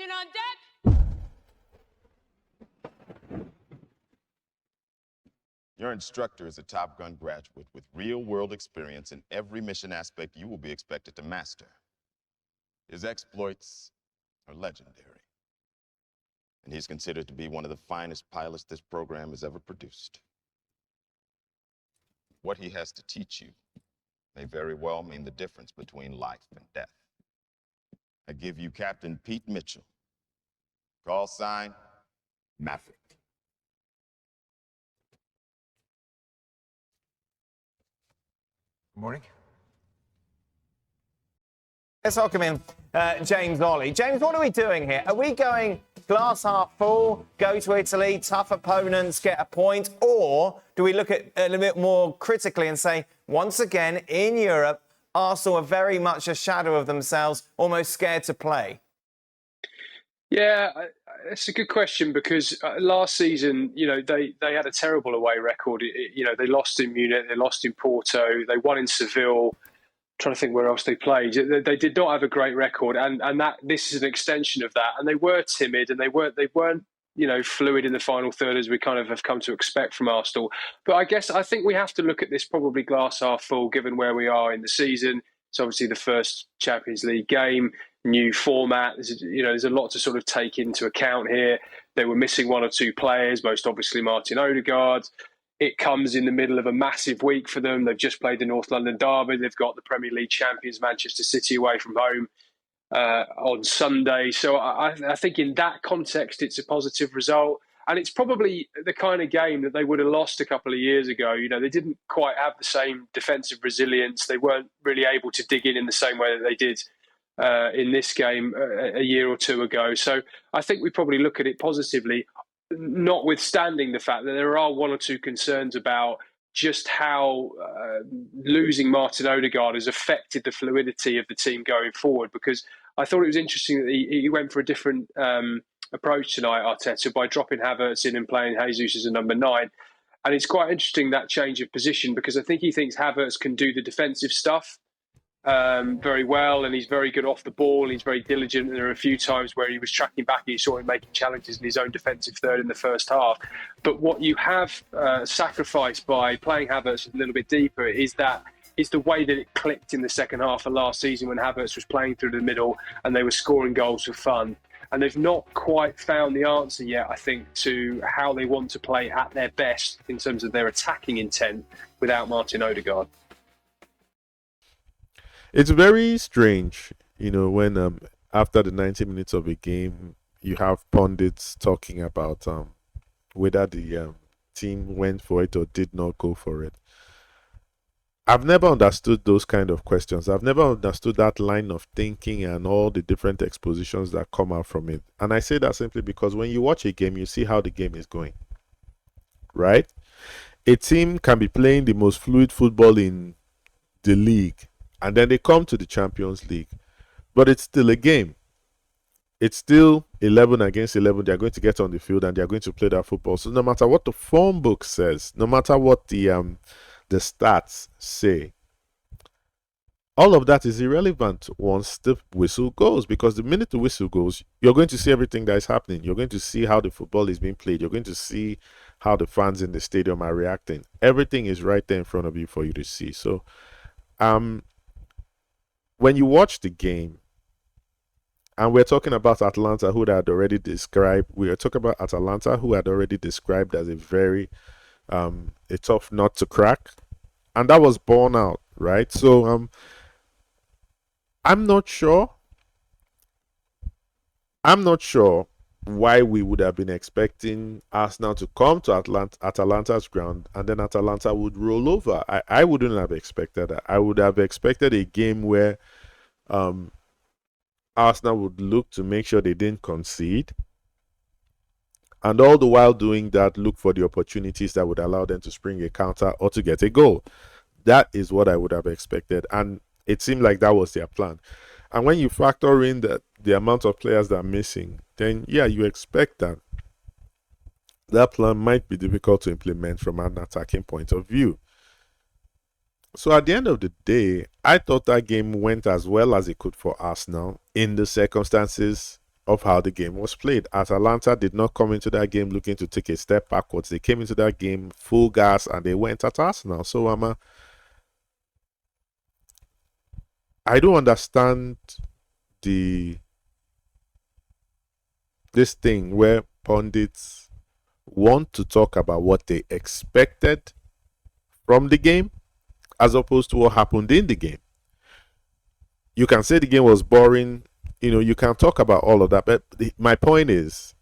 Attention on deck. Your instructor is a Top Gun graduate with real-world experience in every mission aspect you will be expected to master. His exploits are legendary, and he's considered to be one of the finest pilots this program has ever produced. What he has to teach you may very well mean the difference between life and death. I give you Captain Pete Mitchell. Call sign, Maverick. Good morning. Let's welcome in James Ollie. James, what are we doing here? Are we going glass half full, go to Italy, tough opponents, get a point? Or do we look at it a little bit more critically and say, once again, in Europe, Arsenal are very much a shadow of themselves, almost scared to play? Yeah, it's a good question because last season, they had a terrible away record. They lost in Munich, they lost in Porto, they won in Seville. Trying to think where else they played. They did not have a great record, and that this is an extension of that. And they were timid, and they weren't fluid in the final third as we kind of have come to expect from Arsenal. But I think we have to look at this probably glass half full, given where we are in the season. It's obviously the first Champions League game, new format. There's a lot to sort of take into account here. They were missing one or two players, most obviously Marin Odegaard. It comes in the middle of a massive week for them. They've just played the North London derby. They've got the Premier League champions Manchester City away from home on Sunday. So I think in that context, it's a positive result. And it's probably the kind of game that they would have lost a couple of years ago. They didn't quite have the same defensive resilience. They weren't really able to dig in the same way that they did in this game a year or two ago. So I think we probably look at it positively, notwithstanding the fact that there are one or two concerns about just how losing Marin Odegaard has affected the fluidity of the team going forward. Because I thought it was interesting that he went for a different approach tonight, Arteta, by dropping Havertz in and playing Jesus as a number 9. And it's quite interesting, that change of position, because I think he thinks Havertz can do the defensive stuff very well, and he's very good off the ball, and he's very diligent. And there are a few times where he was tracking back and you saw him making challenges in his own defensive third in the first half. But what you have sacrificed by playing Havertz a little bit deeper is the way that it clicked in the second half of last season when Havertz was playing through the middle and they were scoring goals for fun. And they've not quite found the answer yet, I think, to how they want to play at their best in terms of their attacking intent without Marin Odegaard. It's very strange, when after the 90 minutes of a game, you have pundits talking about whether the team went for it or did not go for it. I've never understood those kind of questions. I've never understood that line of thinking and all the different expositions that come out from it. And I say that simply because when you watch a game, you see how the game is going, right? A team can be playing the most fluid football in the league, and then they come to the Champions League, but it's still a game. It's still 11 against 11. They're going to get on the field and they're going to play that football. So no matter what the form book says, no matter what the stats say, all of that is irrelevant once the whistle goes, because the minute the whistle goes, you're going to see everything that is happening. You're going to see how the football is being played. You're going to see how the fans in the stadium are reacting. Everything is right there in front of you for you to see. So when you watch the game, and we're talking about Atalanta, who had already described, as a very a tough nut to crack, and that was borne out, right? So I'm not sure why we would have been expecting Arsenal to come to Atalanta's ground and then Atalanta would roll over. I wouldn't have expected that. I would have expected a game where Arsenal would look to make sure they didn't concede, and all the while doing that, look for the opportunities that would allow them to spring a counter or to get a goal. That is what I would have expected, and it seemed like that was their plan. And when you factor in the amount of players that are missing, then yeah, you expect that plan might be difficult to implement from an attacking point of view. So at the end of the day, I thought that game went as well as it could for Arsenal in the circumstances of how the game was played. Atalanta did not come into that game looking to take a step backwards. They came into that game full gas and they went at Arsenal. So I don't understand this thing where pundits want to talk about what they expected from the game as opposed to what happened in the game. You can say the game was boring, you can talk about all of that, but my point is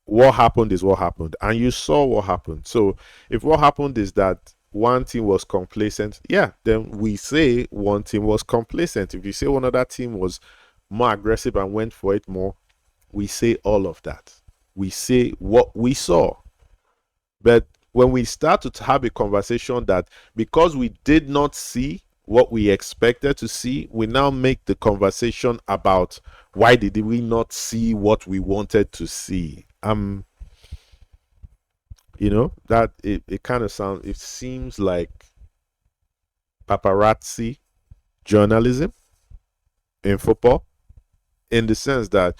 what happened is what happened, and you saw what happened. So if what happened is that one team was complacent, then we say one team was complacent. If you say one other team was more aggressive and went for it more, we say all of that. We say what we saw. But when we start to have a conversation that because we did not see what we expected to see, we now make the conversation about why did we not see what we wanted to see. That it kind of it seems like paparazzi journalism in football, in the sense that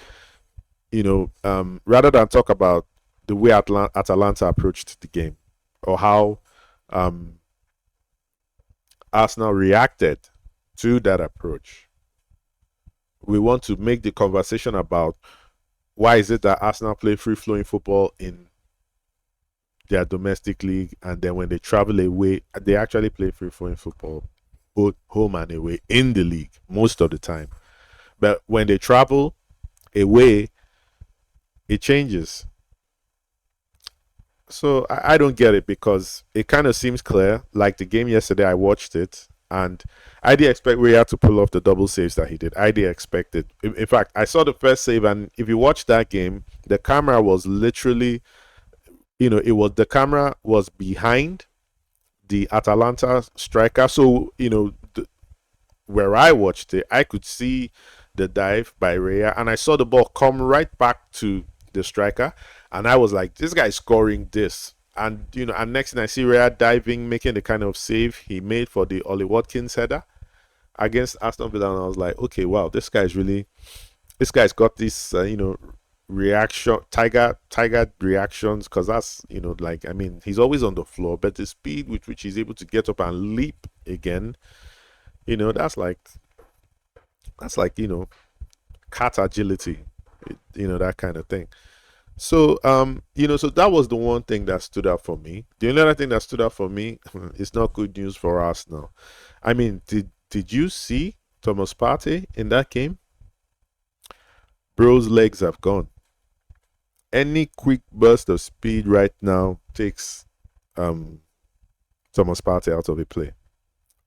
rather than talk about the way Atalanta approached the game or how Arsenal reacted to that approach, we want to make the conversation about why is it that Arsenal play free-flowing football in their domestic league, and then when they travel away, they actually play free-flowing football both home and away in the league most of the time. But when they travel away, it changes. So I don't get it, because it kind of seems clear. Like the game yesterday, I watched it, and I did expect Raya to pull off the double saves that he did. I did expect it. In fact, I saw the first save, and if you watch that game, the camera was literally, the camera was behind the Atalanta striker. So, where I watched it, I could see the dive by Raya, and I saw the ball come right back to the striker, and I was like, this guy's scoring this. And and next thing I see Raya diving, making the kind of save he made for the Ollie Watkins header against Aston Villa, and I was like, okay, wow, this guy's got this reaction, tiger reactions, because that's he's always on the floor, but the speed with which he's able to get up and leap again, that's like cat agility, that kind of thing. So so that was the one thing that stood out for me. The only other thing that stood out for me is not good news for Arsenal. I mean, did you see Thomas Partey in that game? Bro's legs have gone. Any quick burst of speed right now takes Thomas Partey out of a play.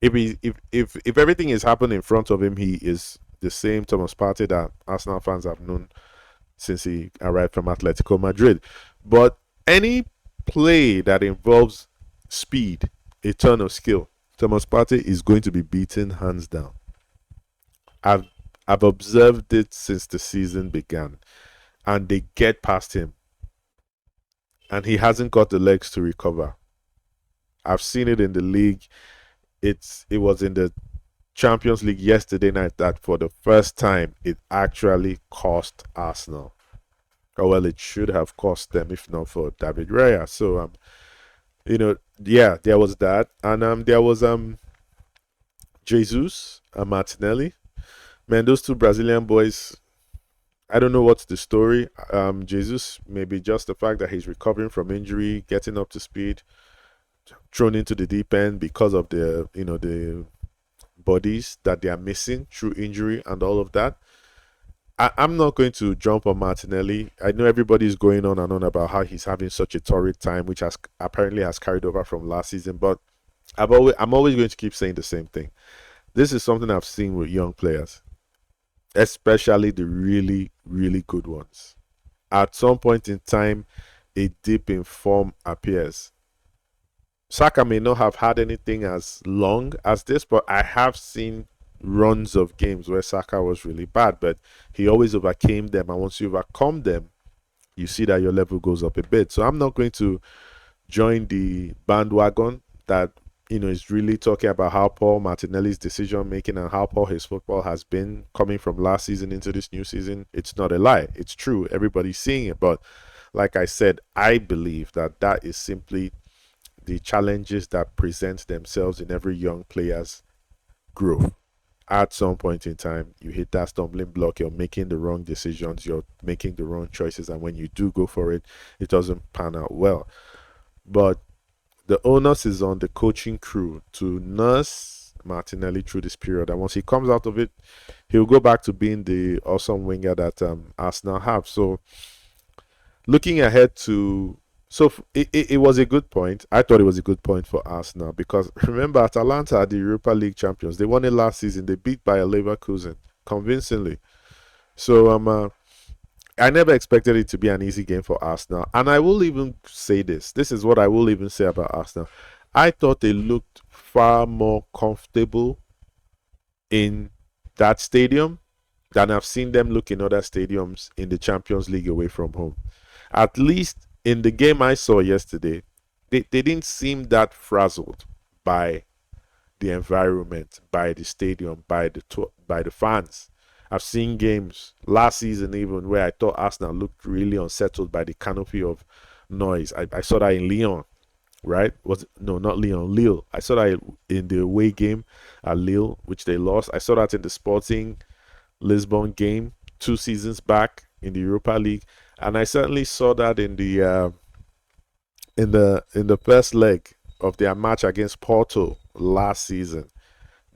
If everything is happening in front of him, he is the same Thomas Partey that Arsenal fans have known since he arrived from Atletico Madrid. But any play that involves speed, a turn of skill, Thomas Partey is going to be beaten hands down. I've observed it since the season began, and they get past him, and he hasn't got the legs to recover. I've seen it in the league. It was in the Champions League yesterday night that for the first time it actually cost Arsenal. Or well, it should have cost them if not for David Raya. So there was that, and there was Jesus and Martinelli. Man, those two Brazilian boys, I don't know what's the story. Jesus, maybe just the fact that he's recovering from injury, getting up to speed, thrown into the deep end because of the the bodies that they are missing through injury and all of that. I'm not going to jump on Martinelli. I know everybody's going on and on about how he's having such a torrid time, which apparently has carried over from last season. But I'm always going to keep saying the same thing. This is something I've seen with young players, especially the really, really good ones. At some point in time, a dip in form appears. Saka may not have had anything as long as this, but I have seen runs of games where Saka was really bad, but he always overcame them, and once you overcome them, you see that your level goes up a bit. So I'm not going to join the bandwagon that is really talking about how poor Martinelli's decision making and how poor his football has been coming from last season into this new season, it's not a lie. It's true. Everybody's seeing it. But like I said, I believe that is simply the challenges that present themselves in every young player's growth. At some point in time, you hit that stumbling block, you're making the wrong decisions, you're making the wrong choices, and when you do go for it, it doesn't pan out well. But the onus is on the coaching crew to nurse Martinelli through this period. And once he comes out of it, he'll go back to being the awesome winger that Arsenal have. So looking ahead to... So it was a good point. I thought it was a good point for Arsenal because remember, Atalanta are the Europa League champions. They won it last season. They beat Bayer Leverkusen convincingly. So I never expected it to be an easy game for Arsenal. And I will even say this. This is what I will even say about Arsenal. I thought they looked far more comfortable in that stadium than I've seen them look in other stadiums in the Champions League away from home. At least in the game I saw yesterday, they didn't seem that frazzled by the environment, by the stadium, by the fans. I've seen games last season even where I thought Arsenal looked really unsettled by the canopy of noise. I saw that in Lyon, right? Not Lyon, Lille. I saw that in the away game at Lille, which they lost. I saw that in the Sporting Lisbon game 2 seasons back in the Europa League, and I certainly saw that in the first leg of their match against Porto last season.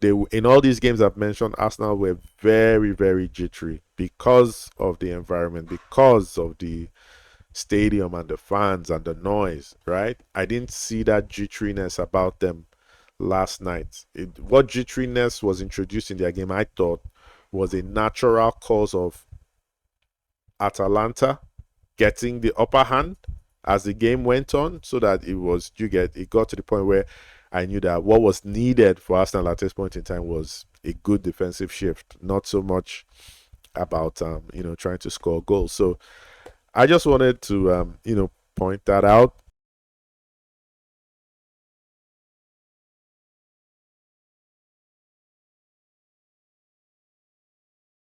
In all these games I've mentioned, Arsenal were very, very jittery because of the environment, because of the stadium and the fans and the noise, right? I didn't see that jitteriness about them last night. What jitteriness was introduced in their game, I thought, was a natural cause of Atalanta getting the upper hand as the game went on, so that it got to the point where I knew that what was needed for Arsenal at this point in time was a good defensive shift, not so much about trying to score goals. So I just wanted to point that out.